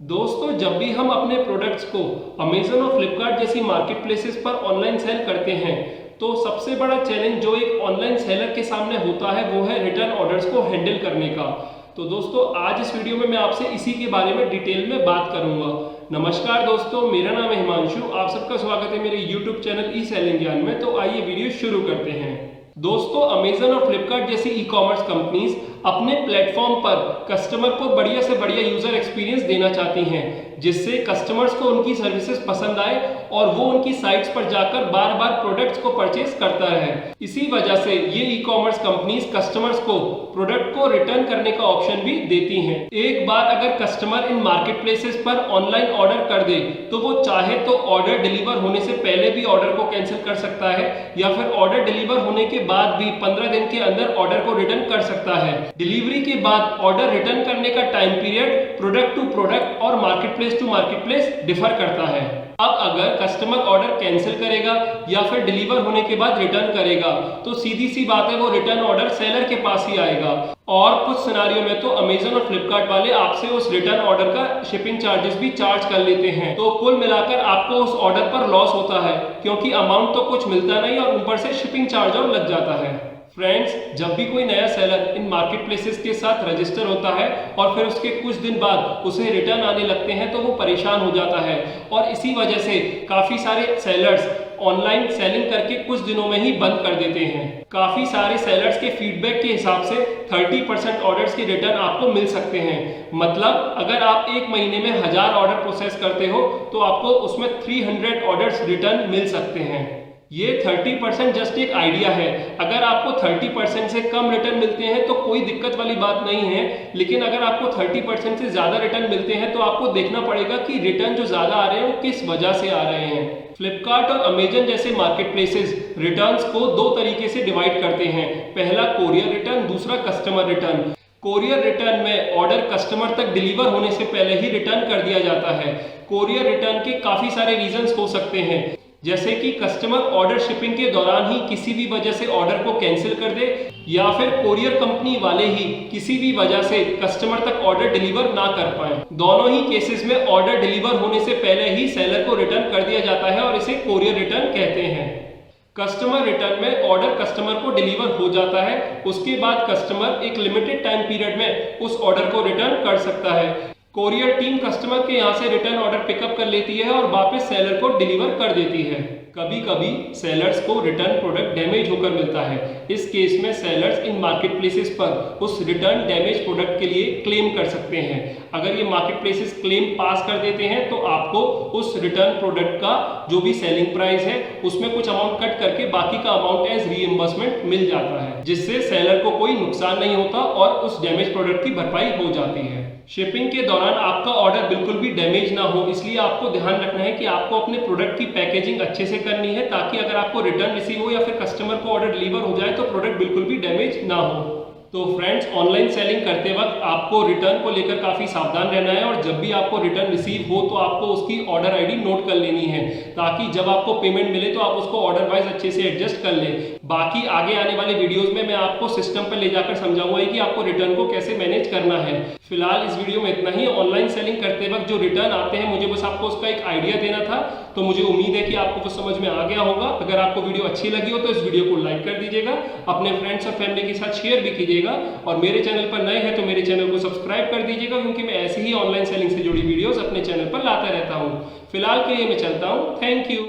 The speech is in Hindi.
दोस्तों, जब भी हम अपने प्रोडक्ट्स को अमेजन और फ्लिपकार्ट जैसी मार्केट प्लेसेस पर ऑनलाइन सेल करते हैं तो सबसे बड़ा चैलेंज जो एक ऑनलाइन सेलर के सामने होता है वो है रिटर्न ऑर्डर्स को हैंडल करने का। तो दोस्तों, आज इस वीडियो में मैं आपसे इसी के बारे में डिटेल में बात करूंगा। नमस्कार दोस्तों, मेरा नाम है हिमांशु। आप सबका स्वागत है मेरे यूट्यूब चैनल ई सेलिंग ज्ञान में। तो आइए वीडियो शुरू करते हैं। दोस्तों, अमेजन और फ्लिपकार्ट जैसी ई कॉमर्स कंपनीज अपने प्लेटफॉर्म पर कस्टमर को बढ़िया से बढ़िया यूजर एक्सपीरियंस देना चाहती हैं, जिससे कस्टमर्स को उनकी सर्विसेज पसंद आए और वो उनकी साइट्स पर जाकर बार बार प्रोडक्ट्स को परचेज करता रहे। इसी वजह से ये ई कॉमर्स कंपनीज कस्टमर्स को प्रोडक्ट को रिटर्न करने का ऑप्शन भी देती हैं। एक बार अगर कस्टमर इन मार्केट प्लेसेस पर ऑनलाइन ऑर्डर कर दे तो वो चाहे तो ऑर्डर डिलीवर होने से पहले भी ऑर्डर को कैंसिल कर सकता है या फिर ऑर्डर डिलीवर होने के बाद भी 15 दिन के अंदर ऑर्डर को रिटर्न कर सकता है। डिलीवरी के बाद ऑर्डर रिटर्न करने का time period product to product और marketplace to marketplace differ करता है। अब अगर कस्टमर ऑर्डर कैंसिल करेगा या फिर डिलीवर होने के बाद रिटर्न करेगा तो सीधी सी बात है, वो रिटर्न ऑर्डर सेलर के पास ही आएगा। और कुछ सिनारियो में तो अमेजन और फ्लिपकार्ट वाले आपसे उस रिटर्न ऑर्डर का शिपिंग चार्जेस भी चार्ज कर लेते हैं। तो कुल मिलाकर आपको उस ऑर्डर पर लॉस होता है, क्योंकि अमाउंट तो कुछ मिलता नहीं और ऊपर से शिपिंग चार्ज और लग जाता है। फ्रेंड्स, जब भी कोई नया सेलर इन मार्केट प्लेसेस के साथ रजिस्टर होता है और फिर उसके कुछ दिन बाद उसे रिटर्न आने लगते हैं तो वो परेशान हो जाता है। और इसी वजह से काफी सारे सेलर्स ऑनलाइन सेलिंग करके कुछ दिनों में ही बंद कर देते हैं। काफी सारे सेलर्स के फीडबैक के हिसाब से 30% ऑर्डर्स के रिटर्न आपको मिल सकते हैं। मतलब अगर आप एक महीने में 1000 ऑर्डर प्रोसेस करते हो तो आपको उसमें 300 ऑर्डर्स रिटर्न मिल सकते हैं। ये 30% जस्ट एक आइडिया है। अगर आपको 30% से कम रिटर्न मिलते हैं तो कोई दिक्कत वाली बात नहीं है, लेकिन अगर आपको 30% से ज्यादा रिटर्न मिलते हैं तो आपको देखना पड़ेगा कि रिटर्न जो ज्यादा आ रहे हैं वो किस वजह से आ रहे हैं। फ्लिपकार्ट और अमेजन जैसे मार्केट प्लेसेस रिटर्न्स को दो तरीके से डिवाइड करते हैं। पहला कोरियर रिटर्न, दूसरा कस्टमर रिटर्न। कोरियर रिटर्न में ऑर्डर कस्टमर तक डिलीवर होने से पहले ही रिटर्न कर दिया जाता है। कोरियर रिटर्न के काफी सारे रीजंस हो सकते हैं, जैसे कि कस्टमर ऑर्डर शिपिंग के दौरान ही किसी भी वजह से ऑर्डर को कैंसिल कर दे या फिर कोरियर कंपनी वाले ही किसी भी वजह से कस्टमर तक ऑर्डर डिलीवर ना कर पाए। दोनों ही केसेस में ऑर्डर डिलीवर होने से पहले ही सेलर को रिटर्न कर दिया जाता है और इसे कोरियर रिटर्न कहते हैं। कस्टमर रिटर्न में ऑर्डर कस्टमर को डिलीवर हो जाता है, उसके बाद कस्टमर एक लिमिटेड टाइम पीरियड में उस ऑर्डर को रिटर्न कर सकता है। कोरियर टीम कस्टमर के यहाँ से रिटर्न ऑर्डर पिकअप कर लेती है और वापस सेलर को डिलीवर कर देती है। कभी कभी सेलर्स को रिटर्न प्रोडक्ट डैमेज होकर मिलता है। इस केस में सेलर्स इन मार्केट प्लेसेस पर उस रिटर्न डैमेज प्रोडक्ट के लिए क्लेम कर सकते हैं। अगर ये मार्केट प्लेसेस क्लेम पास कर देते हैं तो आपको उस रिटर्न प्रोडक्ट का जो भी सेलिंग प्राइस है उसमें कुछ अमाउंट कट करके बाकी का अमाउंट एज रीइंबर्समेंट मिल जाता है, जिससे सेलर को कोई नुकसान नहीं होता और उस डैमेज प्रोडक्ट की भरपाई हो जाती है। शिपिंग के दौरान आपका ऑर्डर बिल्कुल भी डैमेज ना हो, इसलिए आपको ध्यान रखना है कि आपको अपने प्रोडक्ट की पैकेजिंग अच्छे से करनी है, ताकि अगर आपको रिटर्न रिसीव हो या फिर कस्टमर को ऑर्डर डिलीवर हो जाए तो प्रोडक्ट बिल्कुल भी डैमेज ना हो। तो फ्रेंड्स, ऑनलाइन सेलिंग करते वक्त आपको रिटर्न को लेकर काफी सावधान रहना है और जब भी आपको रिटर्न रिसीव हो तो आपको उसकी ऑर्डर आईडी नोट कर लेनी है, ताकि जब आपको पेमेंट मिले तो आप उसको ऑर्डर वाइज अच्छे से एडजस्ट कर लें। बाकी आगे आने वाले वीडियोस में मैं आपको सिस्टम पर ले जाकर समझाऊंगा कि आपको रिटर्न को कैसे मैनेज करना है। फिलहाल इस वीडियो में इतना ही। ऑनलाइन सेलिंग करते वक्त जो रिटर्न आते हैं मुझे बस आपको उसका एक आइडिया देना था, तो मुझे उम्मीद है कि आपको कुछ समझ में आ गया होगा। अगर आपको वीडियो अच्छी लगी हो तो इस वीडियो को लाइक कर दीजिएगा, अपने फ्रेंड्स और फैमिली के साथ शेयर भी कीजिएगा और मेरे चैनल पर नए हैं तो मेरे चैनल को सब्सक्राइब कर दीजिएगा, क्योंकि मैं ऐसे ही ऑनलाइन सेलिंग से जुड़ी वीडियोस अपने चैनल पर लाता रहता हूँ। फिलहाल के लिए मैं चलता हूँ। Thank you.